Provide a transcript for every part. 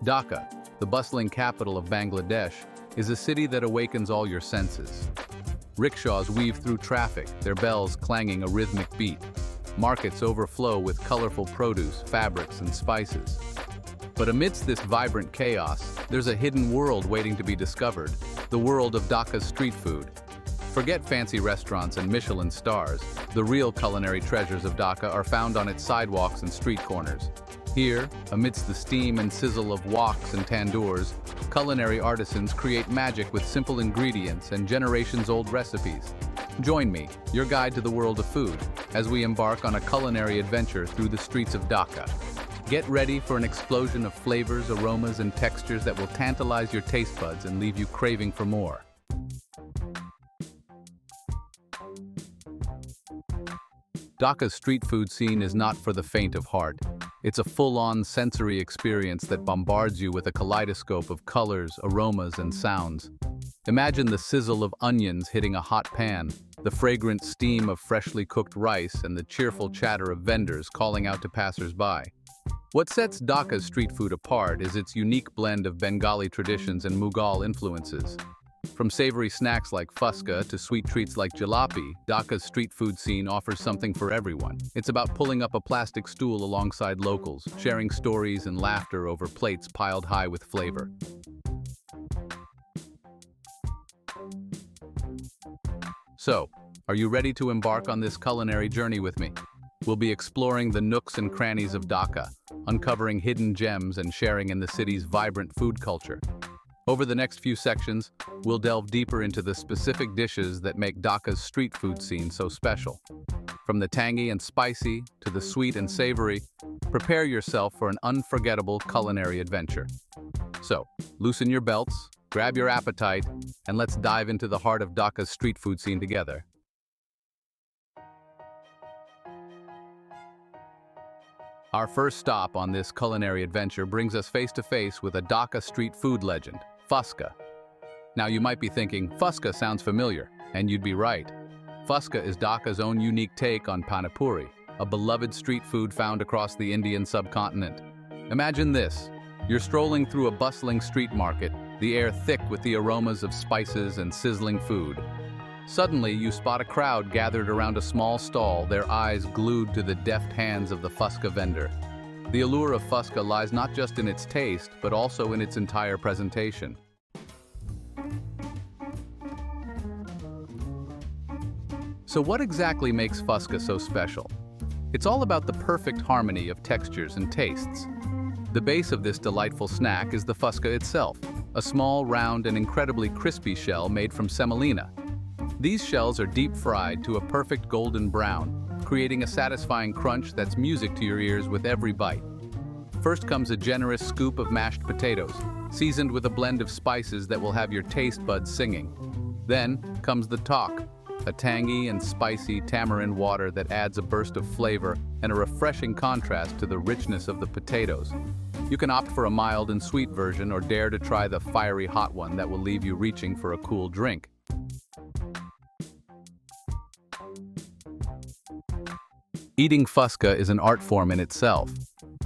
Dhaka, the bustling capital of Bangladesh, is a city that awakens all your senses. Rickshaws weave through traffic, their bells clanging a rhythmic beat. Markets overflow with colorful produce, fabrics, and spices. But amidst this vibrant chaos, there's a hidden world waiting to be discovered, the world of Dhaka's street food. Forget fancy restaurants and Michelin stars. The real culinary treasures of Dhaka are found on its sidewalks and street corners. Here, amidst the steam and sizzle of woks and tandoors, culinary artisans create magic with simple ingredients and generations-old recipes. Join me, your guide to the world of food, as we embark on a culinary adventure through the streets of Dhaka. Get ready for an explosion of flavors, aromas, and textures that will tantalize your taste buds and leave you craving for more. Dhaka's street food scene is not for the faint of heart. It's a full-on sensory experience that bombards you with a kaleidoscope of colors, aromas, and sounds. Imagine the sizzle of onions hitting a hot pan, the fragrant steam of freshly cooked rice, and the cheerful chatter of vendors calling out to passers-by. What sets Dhaka's street food apart is its unique blend of Bengali traditions and Mughal influences. From savory snacks like fuska to sweet treats like jalebi, Dhaka's street food scene offers something for everyone. It's about pulling up a plastic stool alongside locals, sharing stories and laughter over plates piled high with flavor. So, are you ready to embark on this culinary journey with me? We'll be exploring the nooks and crannies of Dhaka, uncovering hidden gems and sharing in the city's vibrant food culture. Over the next few sections, we'll delve deeper into the specific dishes that make Dhaka's street food scene so special. From the tangy and spicy to the sweet and savory, prepare yourself for an unforgettable culinary adventure. So, loosen your belts, grab your appetite, and let's dive into the heart of Dhaka's street food scene together. Our first stop on this culinary adventure brings us face to face with a Dhaka street food legend, fuska. Now you might be thinking, fuska sounds familiar, and you'd be right. Fuska is Dhaka's own unique take on pani puri, a beloved street food found across the Indian subcontinent. Imagine this, you're strolling through a bustling street market, the air thick with the aromas of spices and sizzling food. Suddenly, you spot a crowd gathered around a small stall, their eyes glued to the deft hands of the fuska vendor. The allure of fuska lies not just in its taste, but also in its entire presentation. So what exactly makes fuska so special? It's all about the perfect harmony of textures and tastes. The base of this delightful snack is the fuska itself, a small, round, and incredibly crispy shell made from semolina. These shells are deep-fried to a perfect golden brown, creating a satisfying crunch that's music to your ears with every bite. First comes a generous scoop of mashed potatoes, seasoned with a blend of spices that will have your taste buds singing. Then comes the tok, a tangy and spicy tamarind water that adds a burst of flavor and a refreshing contrast to the richness of the potatoes. You can opt for a mild and sweet version or dare to try the fiery hot one that will leave you reaching for a cool drink. Eating fuska is an art form in itself.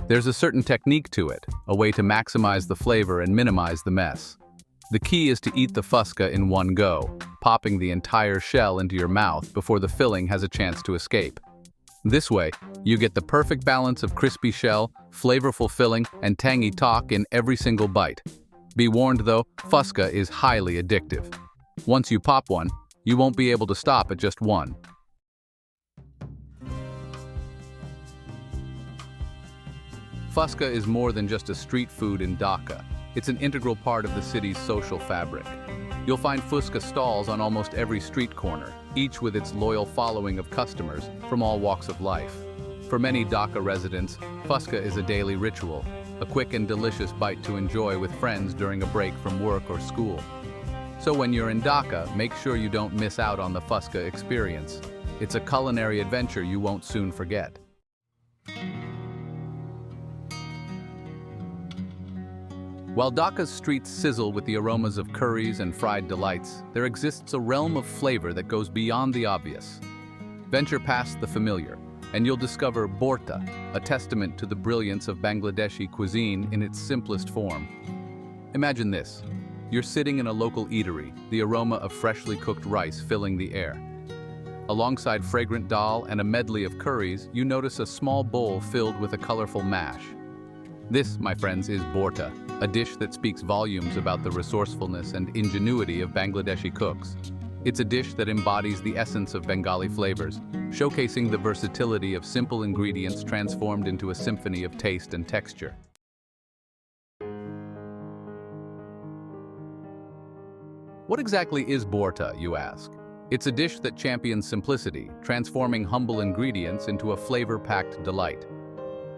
There's a certain technique to it, a way to maximize the flavor and minimize the mess. The key is to eat the fuska in one go, popping the entire shell into your mouth before the filling has a chance to escape. This way, you get the perfect balance of crispy shell, flavorful filling, and tangy tok in every single bite. Be warned though, fuska is highly addictive. Once you pop one, you won't be able to stop at just one. Fuska is more than just a street food in Dhaka. It's an integral part of the city's social fabric. You'll find fuska stalls on almost every street corner, each with its loyal following of customers from all walks of life. For many Dhaka residents, fuska is a daily ritual, a quick and delicious bite to enjoy with friends during a break from work or school. So when you're in Dhaka, make sure you don't miss out on the fuska experience. It's a culinary adventure you won't soon forget. While Dhaka's streets sizzle with the aromas of curries and fried delights, there exists a realm of flavor that goes beyond the obvious. Venture past the familiar. and you'll discover borta, a testament to the brilliance of Bangladeshi cuisine in its simplest form. Imagine this. You're sitting in a local eatery, the aroma of freshly cooked rice filling the air. Alongside fragrant dal and a medley of curries, you notice a small bowl filled with a colorful mash. This, my friends, is borta, a dish that speaks volumes about the resourcefulness and ingenuity of Bangladeshi cooks. It's a dish that embodies the essence of Bengali flavors, showcasing the versatility of simple ingredients transformed into a symphony of taste and texture. What exactly is borta, you ask? It's a dish that champions simplicity, transforming humble ingredients into a flavor-packed delight.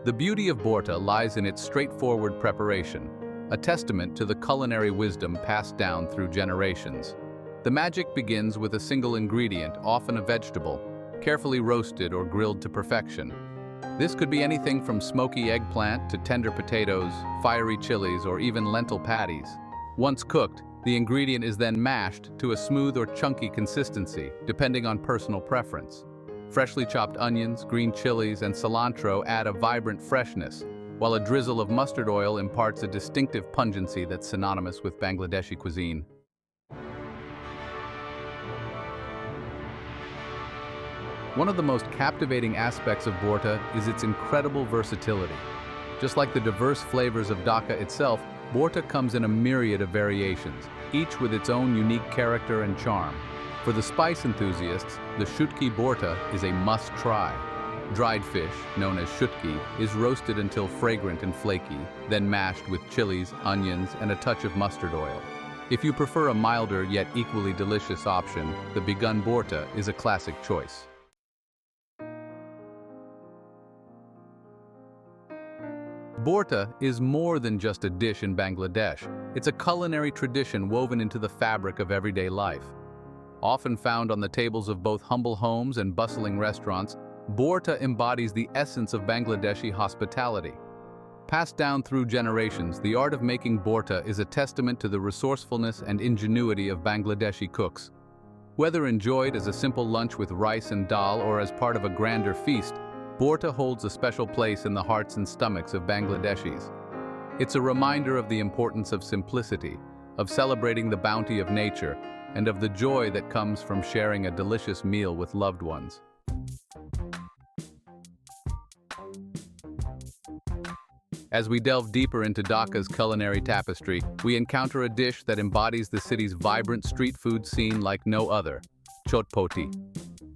The beauty of borta lies in its straightforward preparation, a testament to the culinary wisdom passed down through generations. The magic begins with a single ingredient, often a vegetable, carefully roasted or grilled to perfection. This could be anything from smoky eggplant to tender potatoes, fiery chilies, or even lentil patties. Once cooked, the ingredient is then mashed to a smooth or chunky consistency, depending on personal preference. Freshly chopped onions, green chilies, and cilantro add a vibrant freshness, while a drizzle of mustard oil imparts a distinctive pungency that's synonymous with Bangladeshi cuisine. One of the most captivating aspects of borta is its incredible versatility. Just like the diverse flavors of Dhaka itself, borta comes in a myriad of variations, each with its own unique character and charm. For the spice enthusiasts, the shutki borta is a must-try. Dried fish, known as shutki, is roasted until fragrant and flaky, then mashed with chilies, onions, and a touch of mustard oil. If you prefer a milder yet equally delicious option, the begun borta is a classic choice. Borta is more than just a dish in Bangladesh. It's a culinary tradition woven into the fabric of everyday life. Often found on the tables of both humble homes and bustling restaurants, borta embodies the essence of Bangladeshi hospitality. Passed down through generations, the art of making borta is a testament to the resourcefulness and ingenuity of Bangladeshi cooks. Whether enjoyed as a simple lunch with rice and dal or as part of a grander feast, borta holds a special place in the hearts and stomachs of Bangladeshis. It's a reminder of the importance of simplicity, of celebrating the bounty of nature, and of the joy that comes from sharing a delicious meal with loved ones. As we delve deeper into Dhaka's culinary tapestry, we encounter a dish that embodies the city's vibrant street food scene like no other: chotpoti.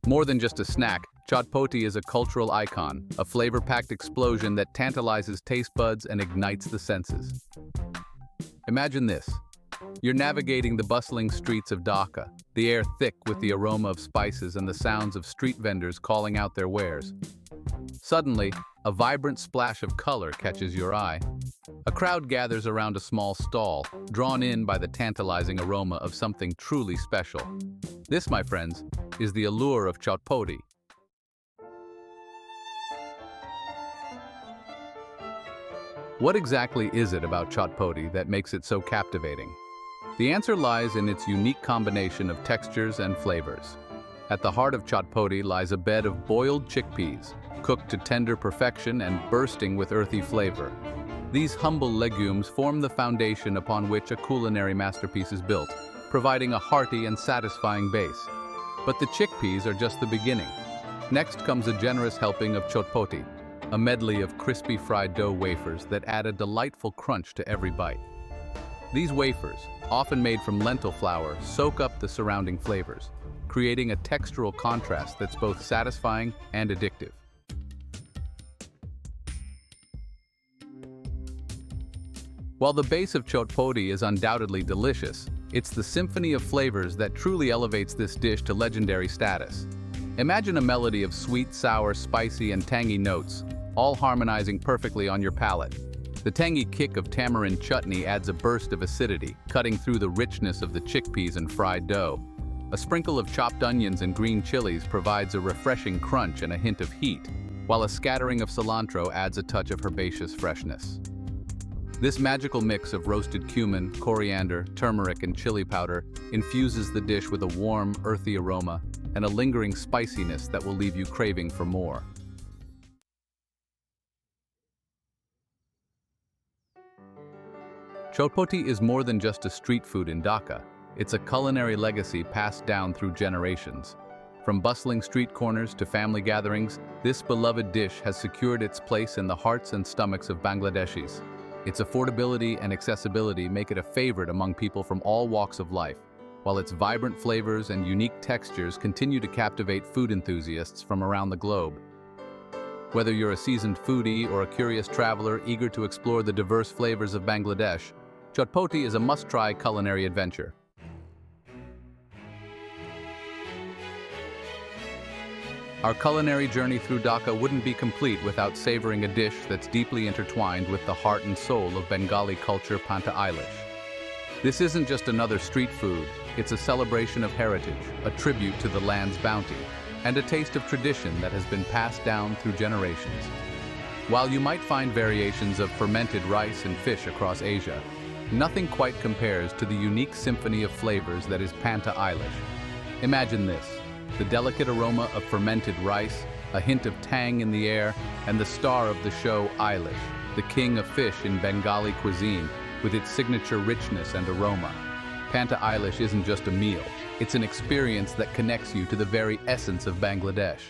More than just a snack, chotpoti is a cultural icon, a flavor-packed explosion that tantalizes taste buds and ignites the senses. Imagine this. You're navigating the bustling streets of Dhaka, the air thick with the aroma of spices and the sounds of street vendors calling out their wares. Suddenly, a vibrant splash of color catches your eye. A crowd gathers around a small stall, drawn in by the tantalizing aroma of something truly special. This, my friends, is the allure of chotpoti. What exactly is it about chotpoti that makes it so captivating? The answer lies in its unique combination of textures and flavors. At the heart of chotpoti lies a bed of boiled chickpeas, cooked to tender perfection and bursting with earthy flavor. These humble legumes form the foundation upon which a culinary masterpiece is built, providing a hearty and satisfying base. But the chickpeas are just the beginning. Next comes a generous helping of chotpoti, a medley of crispy fried dough wafers that add a delightful crunch to every bite. These wafers, often made from lentil flour, soak up the surrounding flavors, creating a textural contrast that's both satisfying and addictive. While the base of chotpoti is undoubtedly delicious, it's the symphony of flavors that truly elevates this dish to legendary status. Imagine a melody of sweet, sour, spicy, and tangy notes, all harmonizing perfectly on your palate. The tangy kick of tamarind chutney adds a burst of acidity, cutting through the richness of the chickpeas and fried dough. A sprinkle of chopped onions and green chilies provides a refreshing crunch and a hint of heat, while a scattering of cilantro adds a touch of herbaceous freshness. This magical mix of roasted cumin, coriander, turmeric, and chili powder infuses the dish with a warm, earthy aroma and a lingering spiciness that will leave you craving for more. Chotpoti is more than just a street food in Dhaka. It's a culinary legacy passed down through generations. From bustling street corners to family gatherings, this beloved dish has secured its place in the hearts and stomachs of Bangladeshis. Its affordability and accessibility make it a favorite among people from all walks of life, while its vibrant flavors and unique textures continue to captivate food enthusiasts from around the globe. Whether you're a seasoned foodie or a curious traveler eager to explore the diverse flavors of Bangladesh, Chotpoti is a must-try culinary adventure. Our culinary journey through Dhaka wouldn't be complete without savoring a dish that's deeply intertwined with the heart and soul of Bengali culture, tantalize. This isn't just another street food, it's a celebration of heritage, a tribute to the land's bounty, and a taste of tradition that has been passed down through generations. While you might find variations of fermented rice and fish across Asia, nothing quite compares to the unique symphony of flavors that is tantalize. Imagine this: the delicate aroma of fermented rice, a hint of tang in the air, and the star of the show, Eilish, the king of fish in Bengali cuisine, with its signature richness and aroma. Tantalize isn't just a meal, it's an experience that connects you to the very essence of Bangladesh.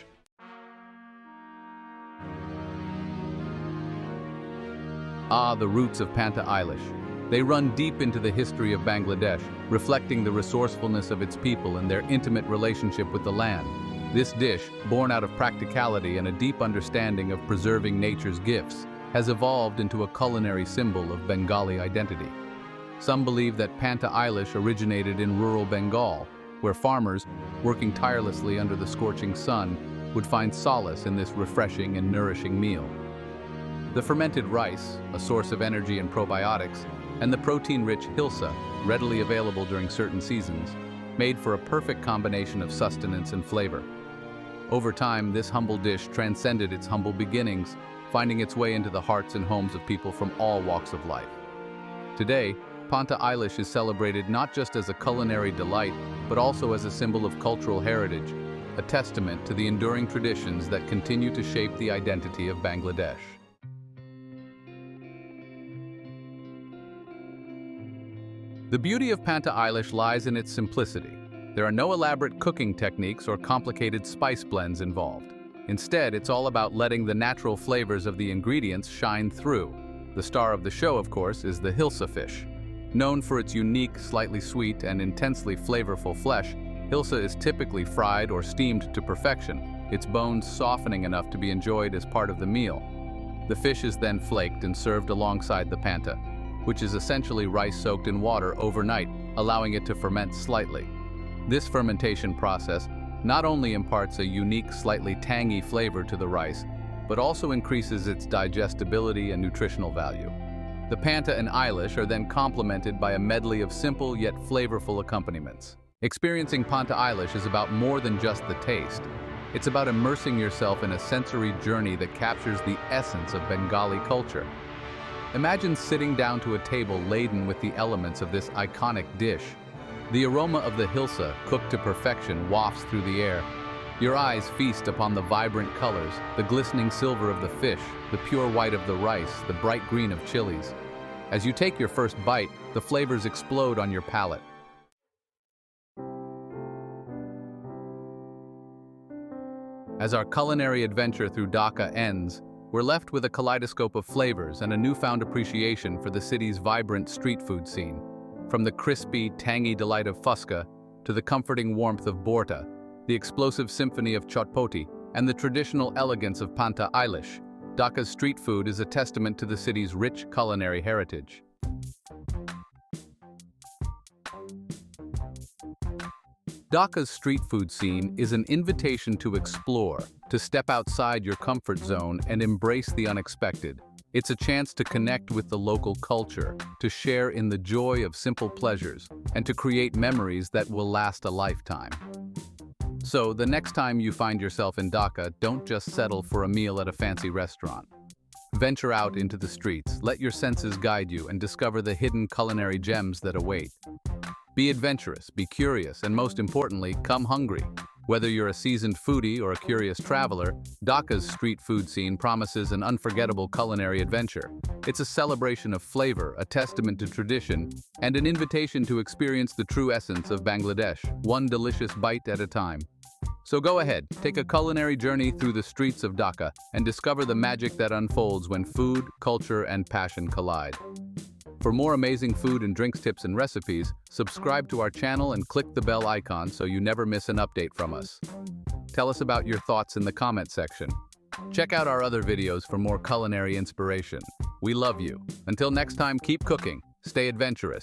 Ah, the roots of tantalize. They run deep into the history of Bangladesh, reflecting the resourcefulness of its people and their intimate relationship with the land. This dish, born out of practicality and a deep understanding of preserving nature's gifts, has evolved into a culinary symbol of Bengali identity. Some believe that tantalize originated in rural Bengal, where farmers, working tirelessly under the scorching sun, would find solace in this refreshing and nourishing meal. The fermented rice, a source of energy and probiotics, and the protein-rich hilsa, readily available during certain seasons, made for a perfect combination of sustenance and flavor. Over time, this humble dish transcended its humble beginnings, finding its way into the hearts and homes of people from all walks of life. Today, tantalize is celebrated not just as a culinary delight, but also as a symbol of cultural heritage, a testament to the enduring traditions that continue to shape the identity of Bangladesh. The beauty of tantalize lies in its simplicity. There are no elaborate cooking techniques or complicated spice blends involved. Instead, it's all about letting the natural flavors of the ingredients shine through. The star of the show, of course, is the hilsa fish. Known for its unique, slightly sweet, and intensely flavorful flesh, hilsa is typically fried or steamed to perfection, its bones softening enough to be enjoyed as part of the meal. The fish is then flaked and served alongside the panta, which is essentially rice soaked in water overnight, allowing it to ferment slightly. This fermentation process not only imparts a unique, slightly tangy flavor to the rice, but also increases its digestibility and nutritional value. The panta and eilish are then complemented by a medley of simple yet flavorful accompaniments. Experiencing tantalize is about more than just the taste. It's about immersing yourself in a sensory journey that captures the essence of Bengali culture. Imagine sitting down to a table laden with the elements of this iconic dish. The aroma of the hilsa, cooked to perfection, wafts through the air. Your eyes feast upon the vibrant colors, the glistening silver of the fish, the pure white of the rice, the bright green of chilies. As you take your first bite, the flavors explode on your palate. As our culinary adventure through Dhaka ends, we're left with a kaleidoscope of flavors and a newfound appreciation for the city's vibrant street food scene. From the crispy, tangy delight of fuska to the comforting warmth of borta, the explosive symphony of chotpoti, and the traditional elegance of tantalize, Dhaka's street food is a testament to the city's rich culinary heritage. Dhaka's street food scene is an invitation to explore, to step outside your comfort zone and embrace the unexpected. It's a chance to connect with the local culture, to share in the joy of simple pleasures, and to create memories that will last a lifetime. So, the next time you find yourself in Dhaka, don't just settle for a meal at a fancy restaurant. Venture out into the streets, let your senses guide you, and discover the hidden culinary gems that await. Be adventurous, be curious, and most importantly, come hungry. Whether you're a seasoned foodie or a curious traveler, Dhaka's street food scene promises an unforgettable culinary adventure. It's a celebration of flavor, a testament to tradition, and an invitation to experience the true essence of Bangladesh, one delicious bite at a time. So go ahead, take a culinary journey through the streets of Dhaka and discover the magic that unfolds when food, culture, and passion collide. For more amazing food and drinks tips and recipes, subscribe to our channel and click the bell icon so you never miss an update from us. Tell us about your thoughts in the comment section. Check out our other videos for more culinary inspiration. We love you. Until next time, keep cooking, stay adventurous,